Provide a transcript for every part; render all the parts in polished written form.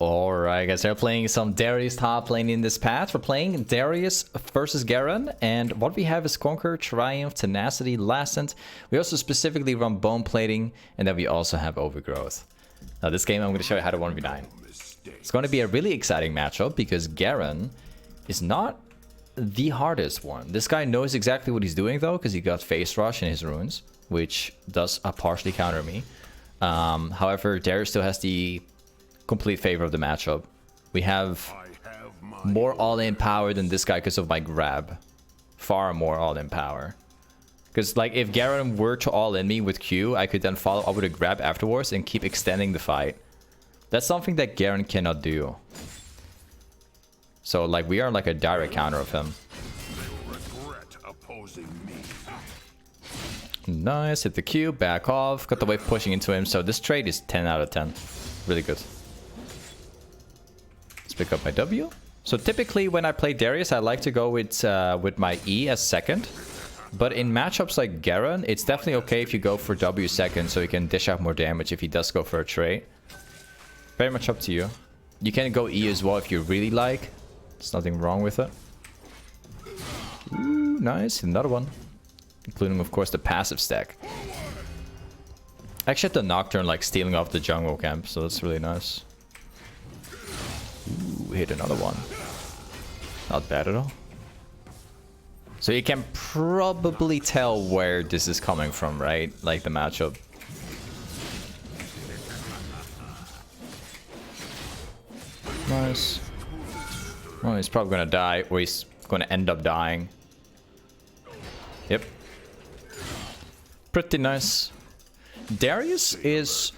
Alright guys, we're playing some Darius top lane in this path. We're playing Darius versus Garen, and what we have is Conquer, Triumph, Tenacity, Lassent. We also specifically run Bone Plating, and then we also have Overgrowth. Now this game I'm going to show you how to 1v9. It's going to be a really exciting matchup because Garen is not the hardest one. This guy knows exactly what he's doing though, because he got Face Rush in his runes, which does partially counter me. However, Darius still has the complete favor of the matchup. We have more all-in power than this guy because of my grab. Far more all-in power. Because like if Garen were to all-in me with Q, I could then follow up with a grab afterwards and keep extending the fight. That's something that Garen cannot do. So like we are like a direct counter of him. Nice, hit the Q, back off, got the wave pushing into him. So this trade is 10 out of 10. Really good. Pick up my W. So typically when I play Darius, I like to go with my E as second. But in matchups like Garen, it's definitely okay if you go for W second, so you can dish out more damage if he does go for a trade. Very much up to you. You can go E as well if you really like. There's nothing wrong with it. Ooh, nice. Another one. Including, of course, the passive stack. Actually, the Nocturne like stealing off the jungle camp, so that's really nice. Ooh, hit another one. Not bad at all. So you can probably tell where this is coming from, right? Like the matchup. Nice. Well, he's probably gonna die, or he's gonna end up dying. Yep. Pretty nice. Darius is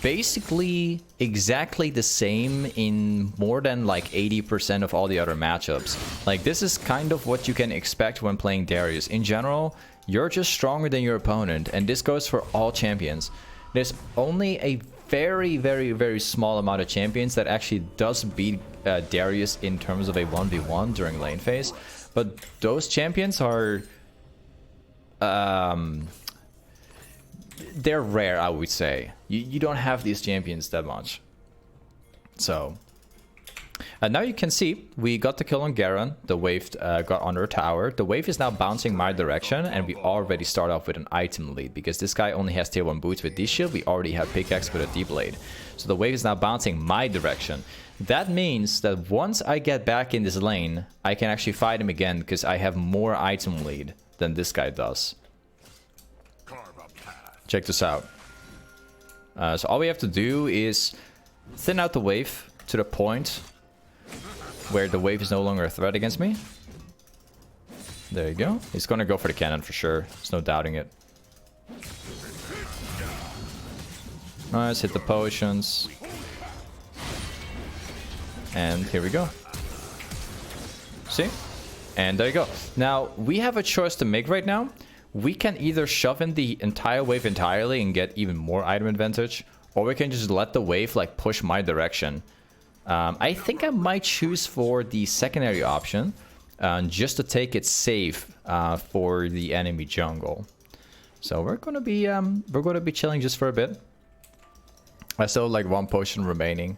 basically exactly the same in more than like 80% of all the other matchups. Like this is kind of what you can expect when playing Darius. In general, you're just stronger than your opponent, and this goes for all champions. There's only a very small amount of champions that actually does beat Darius in terms of a 1v1 during lane phase, but those champions are they're rare, I would say. You don't have these champions that much. So now you can see we got the kill on Garen. The wave got under a tower. The wave is now bouncing my direction, and we already start off with an item lead because this guy only has tier 1 boots with D-shield. We already have pickaxe with a D-blade. So the wave is now bouncing my direction. That means that once I get back in this lane, I can actually fight him again because I have more item lead than this guy does. Check this out. So all we have to do is thin out the wave to the point where the wave is no longer a threat against me. There you go. He's gonna go for the cannon for sure. There's no doubting it. Nice, hit the potions. And here we go. See? And there you go. Now, we have a choice to make right now. We can either shove in the entire wave entirely and get even more item advantage, or we can just let the wave like push my direction. I think I might choose for the secondary option, just to take it safe for the enemy jungle. So we're gonna be chilling just for a bit. I still have like 1 potion remaining.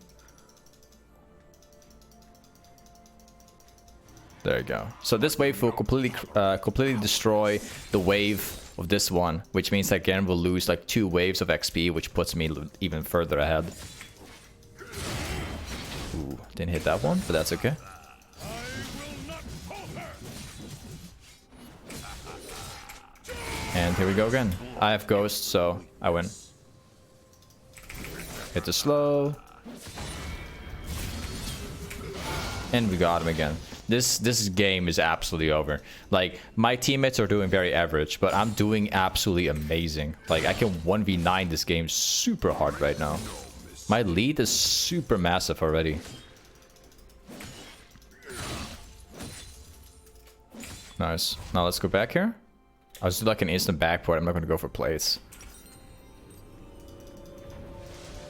There you go. So this wave will completely destroy the wave of this one, which means that Garen will lose like 2 waves of XP, which puts me even further ahead. Ooh, didn't hit that one, but that's okay. And here we go again. I have Ghost, so I win. Hit the slow. And we got him again. This game is absolutely over. Like, my teammates are doing very average, but I'm doing absolutely amazing. Like, I can 1v9 this game super hard right now. My lead is super massive already. Nice. Now let's go back here. I'll just do like an instant backport. I'm not going to go for plates.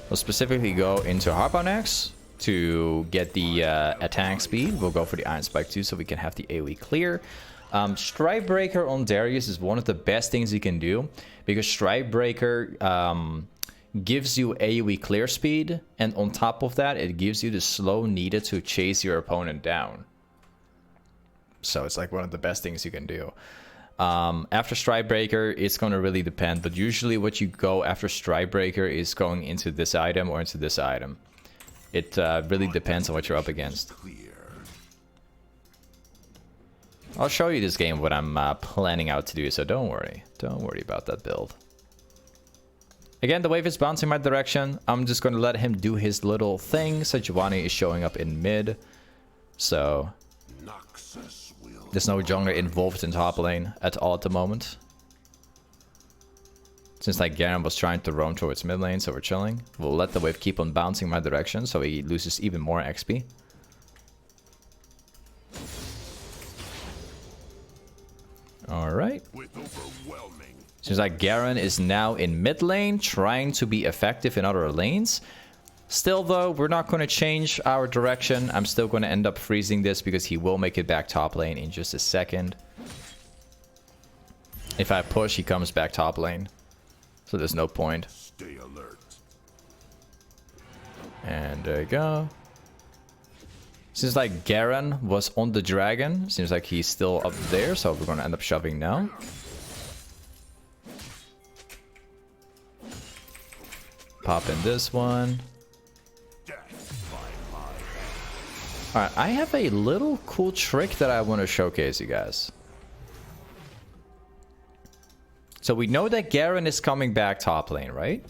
We'll specifically go into Harpoon Axe to get the attack speed. We'll go for the Iron Spike too, so we can have the AoE clear. Stridebreaker on Darius is one of the best things you can do, because Stridebreaker gives you AoE clear speed, and on top of that, it gives you the slow needed to chase your opponent down. So it's like one of the best things you can do. After stridebreaker, it's going to really depend, but usually what you go after stridebreaker is going into this item or into this item. It really depends on what you're up against. I'll show you this game what I'm planning out to do, so don't worry. Don't worry about that build. Again, the wave is bouncing my direction. I'm just going to let him do his little thing. Sejuani is showing up in mid. So there's no jungler involved in top lane at all at the moment. Since like Garen was trying to roam towards mid lane, so we're chilling. We'll let the wave keep on bouncing my direction so he loses even more XP. Alright. Seems like Garen is now in mid lane, trying to be effective in other lanes. Still though, we're not going to change our direction. I'm still going to end up freezing this because he will make it back top lane in just a second. If I push, he comes back top lane. So there's no point. Stay alert. And there you go. Seems like Garen was on the dragon. Seems like he's still up there, so we're going to end up shoving now. Pop in this one. Alright, I have a little cool trick that I want to showcase you guys. So we know that Garen is coming back top lane, right?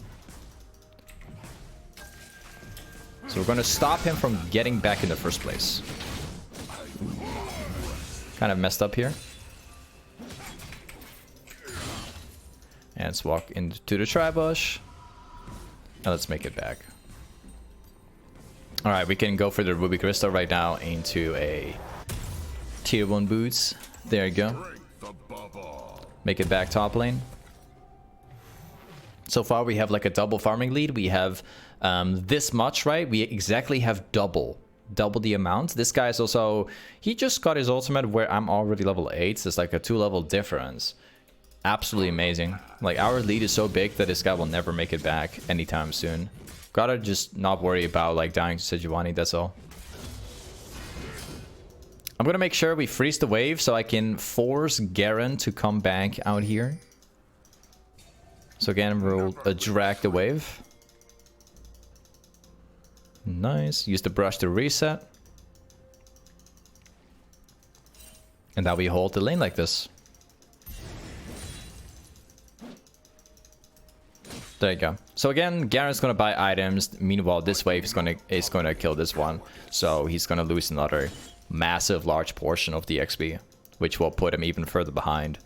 So we're going to stop him from getting back in the first place. Kind of messed up here. And let's walk into the tri-bush. Now let's make it back. Alright, we can go for the Ruby Crystal right now into a tier 1 boots. There you go. Make it back top lane. So far we have like a double farming lead. We have this much, right? We exactly have double the amount. This guy is also, he just got his ultimate where I'm already level 8. So it's like a 2-level difference. Absolutely amazing. Like our lead is so big that this guy will never make it back anytime soon. Gotta just not worry about like dying to Sejuani, that's all. I'm gonna make sure we freeze the wave so I can force Garen to come back out here. So again, we'll drag the wave. Nice. Use the brush to reset. And now we hold the lane like this. There you go. So again, Garen's gonna buy items. Meanwhile, this wave is gonna kill this one. So he's gonna lose another massive large portion of the XP, which will put him even further behind.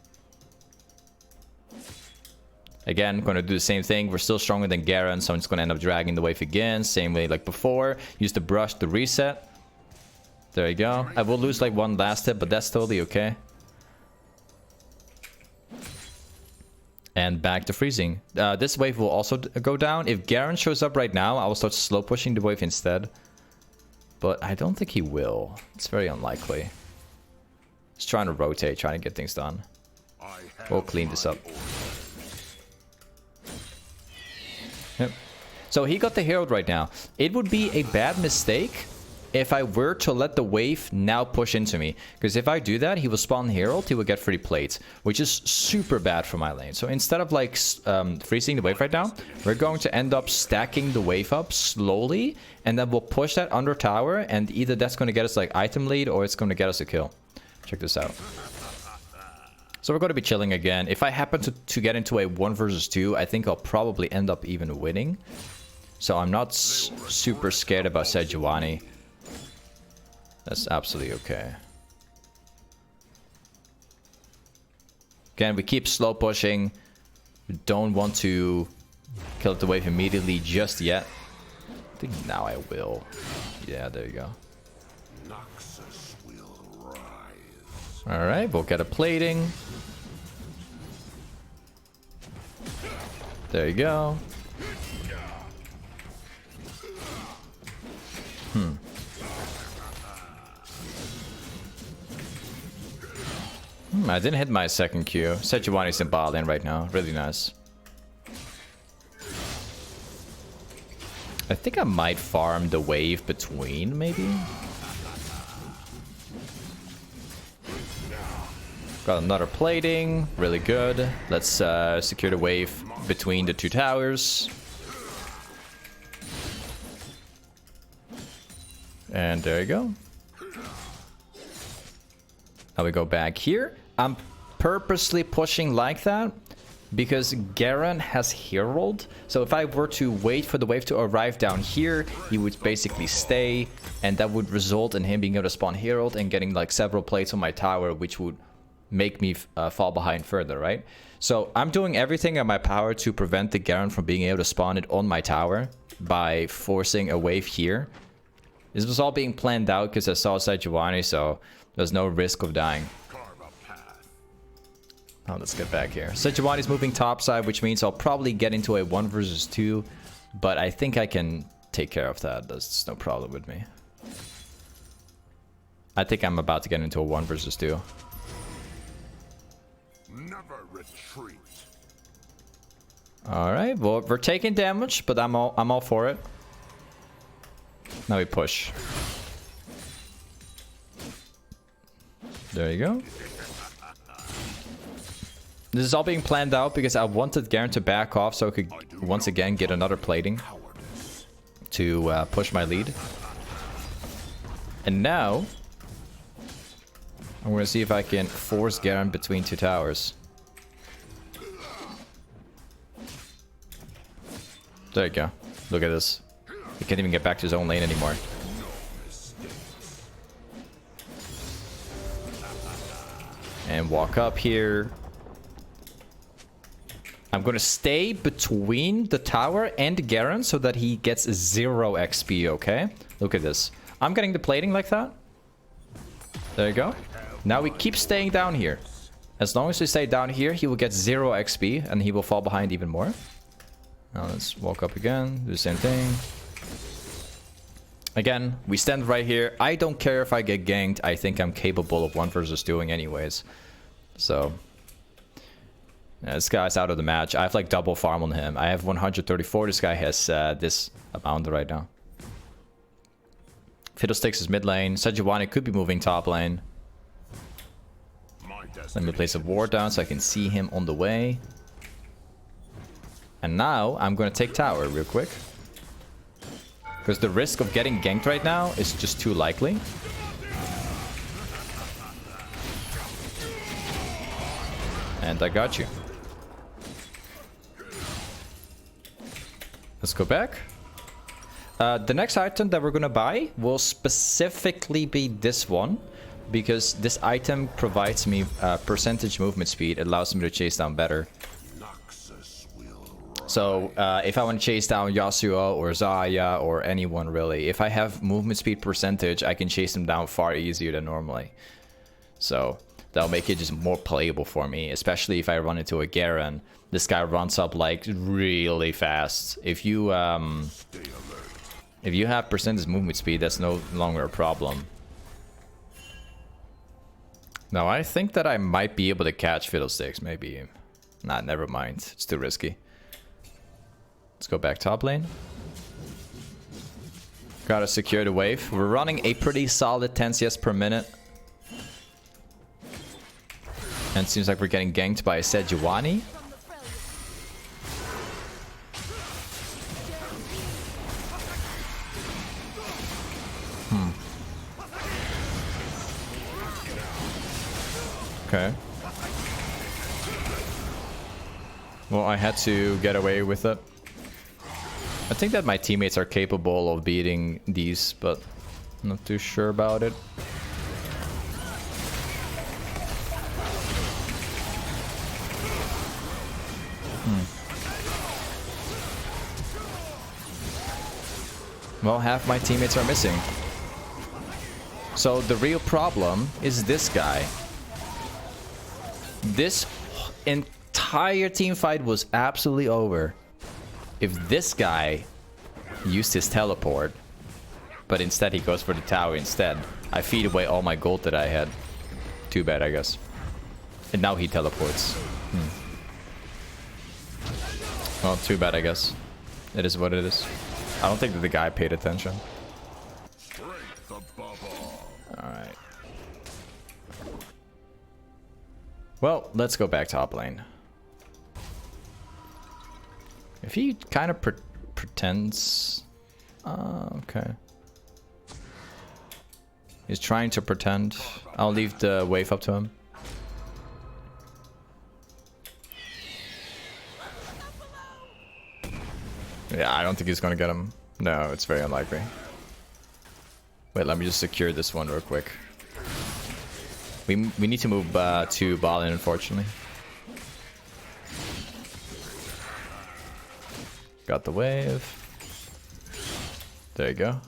Again, gonna do the same thing. We're still stronger than Garen, so I'm just gonna end up dragging the wave again. Same way like before. Use the brush to reset. There you go. I will lose like one last hit, but that's totally okay. And back to freezing. This wave will also go down. If Garen shows up right now, I will start slow pushing the wave instead. But I don't think he will. It's very unlikely. Just trying to rotate, trying to get things done. We'll clean this up. Yep. So he got the Herald right now. It would be a bad mistake if I were to let the wave now push into me. Because if I do that, he will spawn Herald, he will get free plates, which is super bad for my lane. So instead of like freezing the wave right now, we're going to end up stacking the wave up slowly, and then we'll push that under tower, and either that's going to get us like item lead, or it's going to get us a kill. Check this out. So we're going to be chilling again. If I happen to get into a 1 versus 2, I think I'll probably end up even winning. So I'm not super scared about Sejuani. That's absolutely okay. Again, we keep slow pushing. We don't want to kill the wave immediately just yet. I think now I will. Yeah, there you go. Alright, we'll get a plating. There you go. I didn't hit my second Q. Sejuani's in bot lane right now. Really nice. I think I might farm the wave between, maybe? Got another plating. Really good. Let's secure the wave between the two towers. And there you go. Now we go back here. I'm purposely pushing like that because Garen has heroed. So if I were to wait for the wave to arrive down here, he would basically stay, and that would result in him being able to spawn heroed and getting like several plates on my tower, which would make me fall behind further, right? So I'm doing everything in my power to prevent the Garen from being able to spawn it on my tower by forcing a wave here. This was all being planned out because I saw Sejuani, so there's no risk of dying. Oh, let's get back here. Sejuani's moving topside, which means I'll probably get into a 1 versus 2, but I think I can take care of that. That's no problem with me. I think I'm about to get into a 1 versus 2. Never retreat. All right, well, we're taking damage, but I'm all for it. Now we push. There you go. This is all being planned out because I wanted Garen to back off so I could once again get another plating to push my lead. And now I'm going to see if I can force Garen between two towers. There you go. Look at this. He can't even get back to his own lane anymore. And walk up here. I'm going to stay between the tower and Garen so that he gets 0 XP, okay? Look at this. I'm getting the plating like that. There you go. Now we keep staying down here. As long as we stay down here, he will get 0 XP and he will fall behind even more. Now let's walk up again, do the same thing. Again, we stand right here. I don't care if I get ganked. I think I'm capable of 1 versus 2ing anyways. So, yeah, this guy's out of the match. I have like double farm on him. I have 134. This guy has this amount right now. Fiddlesticks is mid lane. Sejuani could be moving top lane. Let me place a ward down so I can see him on the way. And now I'm going to take tower real quick. Because the risk of getting ganked right now is just too likely. And I got you. Let's go back. The next item that we're going to buy will specifically be this one. Because this item provides me percentage movement speed. It allows me to chase down better. So if I want to chase down Yasuo or Zarya or anyone really, if I have movement speed percentage, I can chase them down far easier than normally. So that'll make it just more playable for me, especially if I run into a Garen. This guy runs up like really fast. If you have percentage movement speed, that's no longer a problem. Now I think that I might be able to catch Fiddlesticks, maybe. Nah, never mind. It's too risky. Let's go back top lane. Gotta secure the wave. We're running a pretty solid 10 CS per minute. And it seems like we're getting ganked by a Sejuani. Okay. Well, I had to get away with it. I think that my teammates are capable of beating these, but I'm not too sure about it. Well, half my teammates are missing. So the real problem is this guy. This entire team fight was absolutely over if this guy used his teleport, but instead he goes for the tower instead. I feed away all my gold that I had. Too bad, I guess. And now he teleports. Well, too bad, I guess. It is what it is. I don't think that the guy paid attention. Break the bubble. Alright. Well, let's go back top lane. If he kind of pretends... okay. He's trying to pretend. I'll leave the wave up to him. Yeah, I don't think he's gonna get him. No, it's very unlikely. Wait, let me just secure this one real quick. We need to move to ball in, unfortunately. Got the wave. There you go.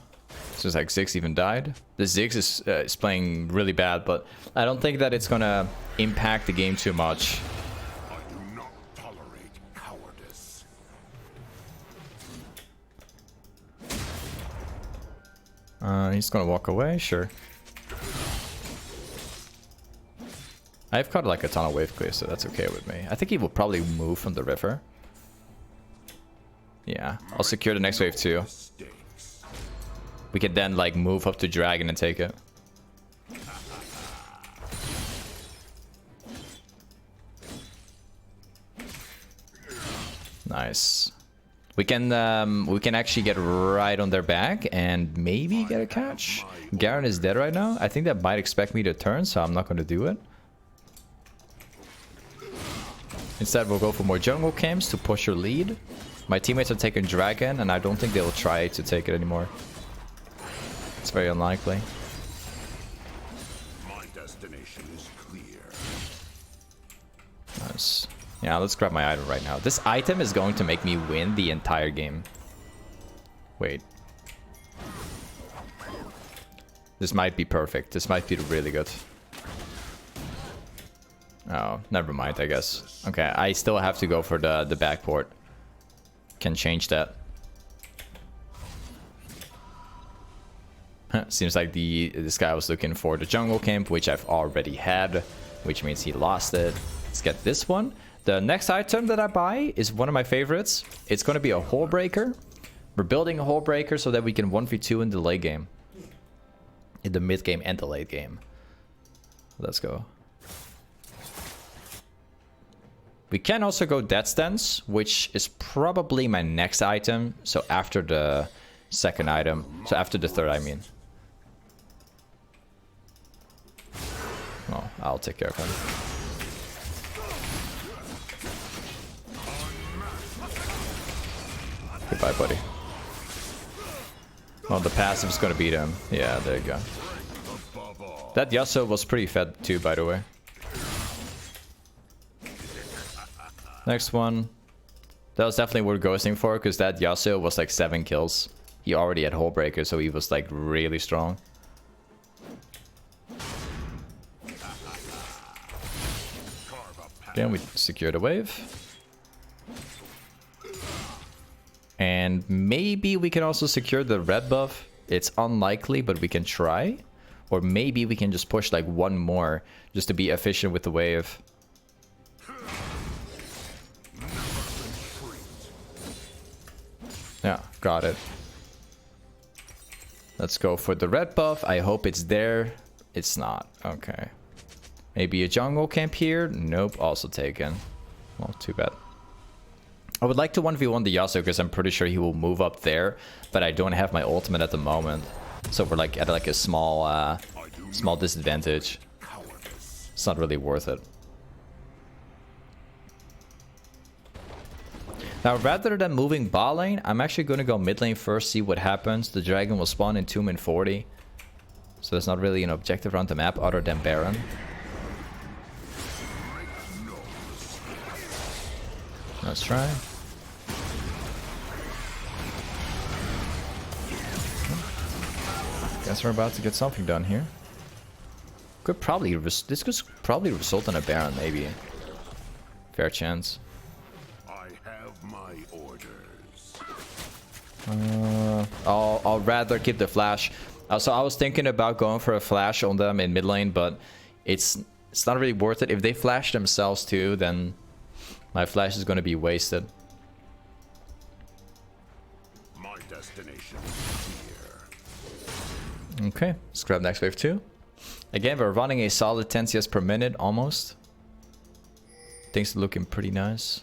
Seems like Ziggs even died. The Ziggs is playing really bad, but I don't think that it's gonna impact the game too much. I do not tolerate cowardice. He's gonna walk away, sure. I've caught like a ton of wave clear, so that's okay with me. I think he will probably move from the river. Yeah, I'll secure the next wave too. We can then like move up to dragon and take it. Nice. We can actually get right on their back and maybe get a catch. Garen is dead right now. I think that might expect me to turn, so I'm not going to do it. Instead, we'll go for more jungle camps to push your lead. My teammates are taking dragon, and I don't think they'll try to take it anymore. It's very unlikely. My destination is clear. Nice. Yeah, let's grab my item right now. This item is going to make me win the entire game. Wait. This might be perfect. This might be really good. Oh, never mind, I guess. Okay, I still have to go for the backport. Can change that. Seems like this guy was looking for the jungle camp, which I've already had, which means he lost it. Let's get this one. The next item that I buy is one of my favorites. It's going to be a Hullbreaker. We're building a Hullbreaker so that we can 1v2 in the late game. In the mid game and the late game. Let's go. We can also go Death Stance, which is probably my next item. So after the second item. So after the third, I mean. Oh, I'll take care of him. Goodbye, buddy. Oh, the passive's gonna beat him. Yeah, there you go. That Yasuo was pretty fed too, by the way. Next one. That was definitely worth ghosting for, because that Yasuo was like 7 kills. He already had Hullbreaker, so he was like really strong. Again, we secured a wave. And maybe we can also secure the red buff. It's unlikely, but we can try. Or maybe we can just push like one more just to be efficient with the wave. Yeah, got it. Let's go for the red buff. I hope it's there. It's not. Okay. Maybe a jungle camp here. Nope, also taken. Well, too bad. I would like to 1v1 the Yasuo because I'm pretty sure he will move up there, but I don't have my ultimate at the moment. So we're like at like a small small disadvantage. It's not really worth it. Now, rather than moving bot lane, I'm actually going to go mid lane first, see what happens. The dragon will spawn in 2 min 40. So there's not really an objective around the map other than Baron. Let's try. Guess we're about to get something done here. Could probably this could probably result in a Baron, maybe. Fair chance. I have my orders. I'll rather keep the flash. So I was thinking about going for a flash on them in mid lane, but it's not really worth it. If they flash themselves too, then my flash is going to be wasted. My destination Okay, let's grab next wave 2. Again, we're running a solid 10 CS per minute, almost. Things are looking pretty nice.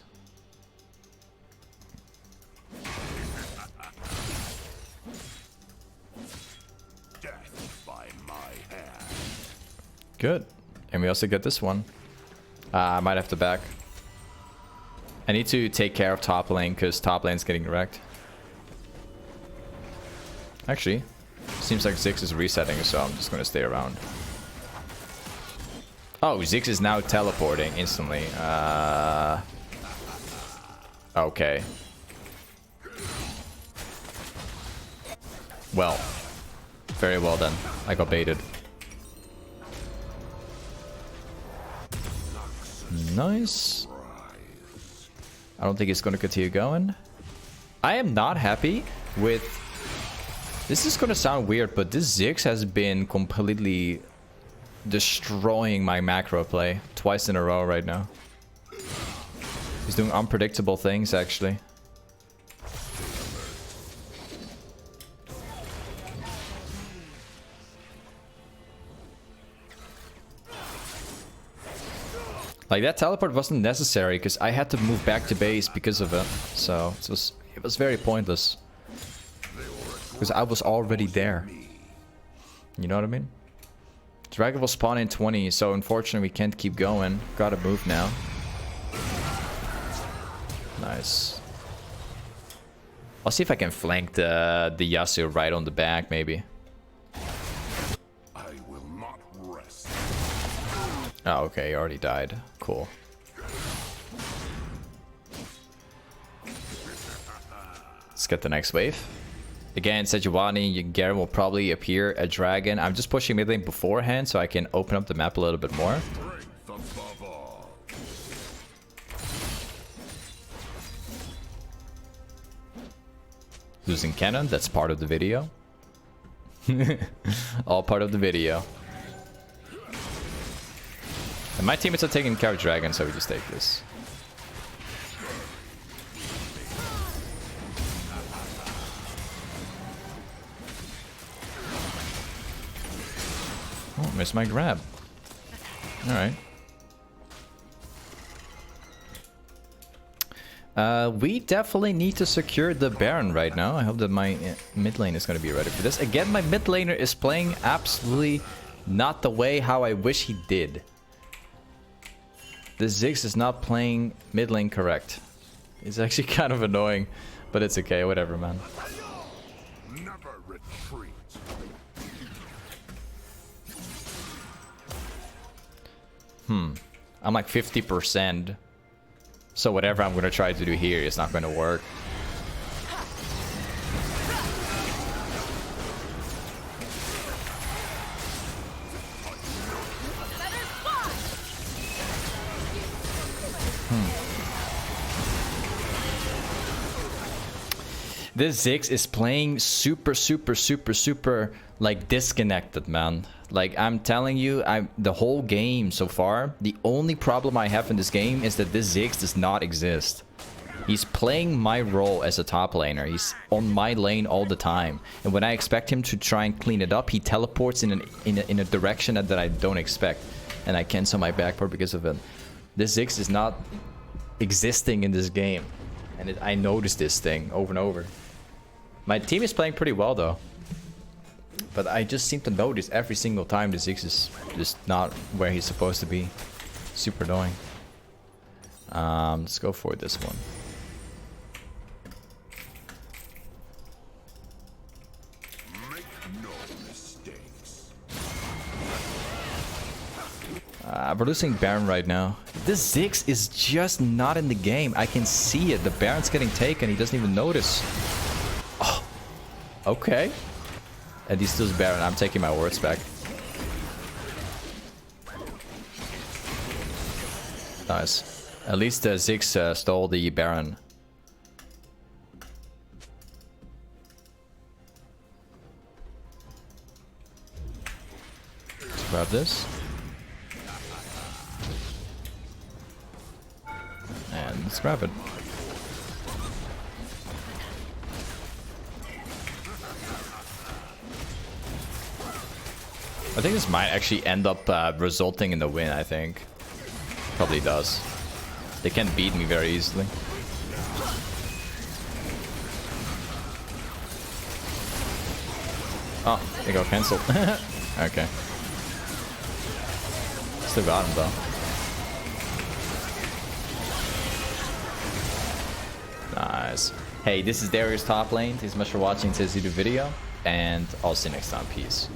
Good. And we also get this one. I might have to back. I need to take care of top lane because top lane's getting wrecked. Actually, seems like Ziggs is resetting, so I'm just going to stay around. Oh, Ziggs is now teleporting instantly. Okay. Well. Very well done. I got baited. Nice. I don't think it's going to continue going. I am not happy with... This is going to sound weird, but this Ziggs has been completely destroying my macro play twice in a row right now. He's doing unpredictable things, actually. Like, that teleport wasn't necessary because I had to move back to base because of it. So it was very pointless. Because I was already there. You know what I mean? Dragon will spawn in 20, so unfortunately we can't keep going. Gotta move now. Nice. I'll see if I can flank the Yasuo right on the back, maybe. I will not rest. Oh, okay, he already died. Cool. Let's get the next wave. Again, Sejuani, Garen will probably appear a dragon. I'm just pushing mid lane beforehand so I can open up the map a little bit more. Losing cannon, that's part of the video. All part of the video. And my teammates are taking care of dragon, so we just take this. Oh, missed my grab. Alright. We definitely need to secure the Baron right now. I hope that my mid lane is going to be ready for this. Again, my mid laner is playing absolutely not the way how I wish he did. The Ziggs is not playing mid lane correct. It's actually kind of annoying, but it's okay. Whatever, man. Never retreat. I'm like 50%. So whatever I'm going to try to do here is not going to work. This Ziggs is playing super like disconnected, man. Like, I'm telling you, the whole game so far, the only problem I have in this game is that this Ziggs does not exist. He's playing my role as a top laner. He's on my lane all the time. And when I expect him to try and clean it up, he teleports in a direction that I don't expect. And I cancel my backport because of it. This Ziggs is not existing in this game. And I noticed this thing over and over. My team is playing pretty well, though. But I just seem to notice every single time the Ziggs is just not where he's supposed to be. Super annoying. Let's go for this one. Make no mistakes. We're losing Baron right now. This Ziggs is just not in the game. I can see it. The Baron's getting taken. He doesn't even notice. Oh, okay. And he steals Baron. I'm taking my words back. Nice. At least Ziggs stole the Baron. Let's grab this. And let's grab it. I think this might actually end up resulting in the win, I think. Probably does. They can beat me very easily. Oh, they got cancelled. Okay. Still got him though. Nice. Hey, this is Darius Toplane. Thanks so much for watching today's YouTube video, and I'll see you next time. Peace.